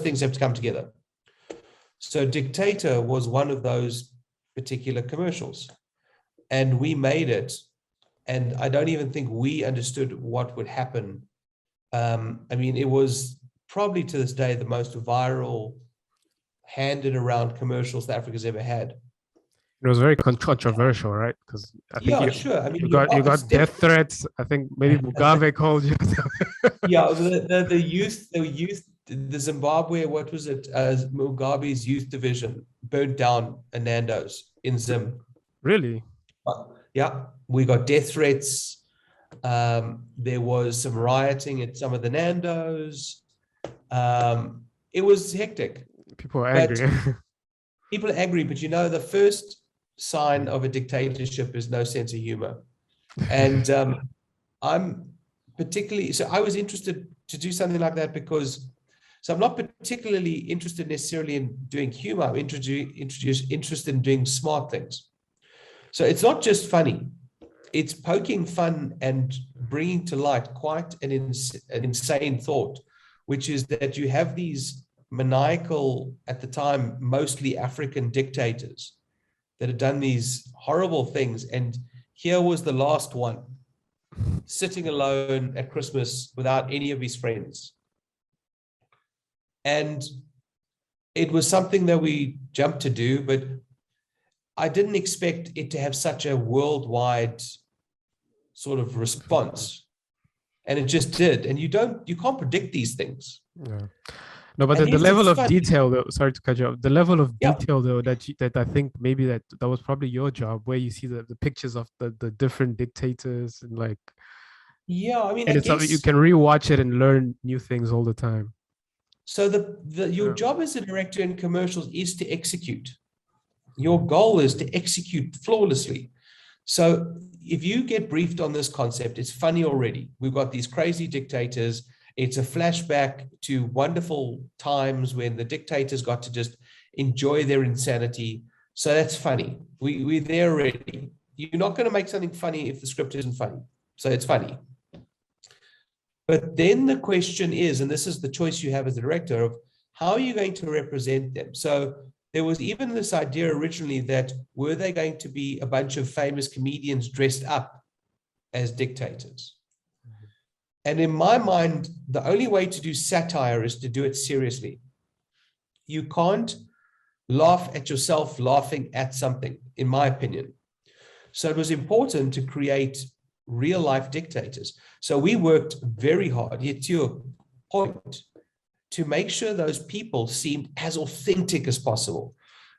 things have to come together. So Dictator was one of those particular commercials, and we made it. And I don't even think we understood what would happen. I mean, it was probably to this day the most viral, handed around commercials that Africa's ever had. It was very controversial, right? Because I think sure. I mean, you got death threats. I think maybe Mugabe called you. Yeah, the youth, the Zimbabwe, what was it? Mugabe's youth division burned down a Nando's in Zim. Really? Yeah, we got death threats. There was some rioting at some of the Nando's. It was hectic. People are angry. People are angry, but the first sign of a dictatorship is no sense of humor. And I'm particularly, so I was interested to do something like that because, so I'm not particularly interested necessarily in doing humor. I'm interested in doing smart things. So it's not just funny. It's poking fun and bringing to light quite an insane thought, which is that you have these maniacal, at the time, mostly African dictators that had done these horrible things. And here was the last one, sitting alone at Christmas without any of his friends. And it was something that we jumped to do, but I didn't expect it to have such a worldwide sort of response. And it just did. And you can't predict these things. Yeah. No, but the level of detail, though, sorry to cut you off, the level of detail, though, that I think maybe that was probably your job, where you see the pictures of the different dictators and like. Yeah, I mean, and you can rewatch it and learn new things all the time. So your job as a director in commercials is to execute. Your goal is to execute flawlessly. So if you get briefed on this concept, it's funny already. We've got these crazy dictators. It's a flashback to wonderful times when the dictators got to just enjoy their insanity. So that's funny. We're there already. You're not going to make something funny if the script isn't funny. So it's funny. But then the question is, and this is the choice you have as a director, of how are you going to represent them? So there was even this idea originally that were they going to be a bunch of famous comedians dressed up as dictators? And in my mind, the only way to do satire is to do it seriously. You can't laugh at yourself laughing at something, in my opinion. So it was important to create real life dictators. So we worked very hard, yet to your point, to make sure those people seemed as authentic as possible.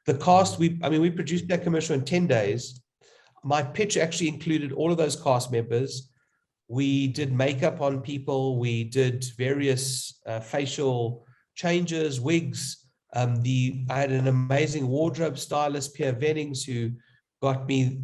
The cast, we produced that commercial in 10 days. My pitch actually included all of those cast members. We did makeup on people. We did various facial changes, wigs. I had an amazing wardrobe stylist, Pierre Vennings, who got me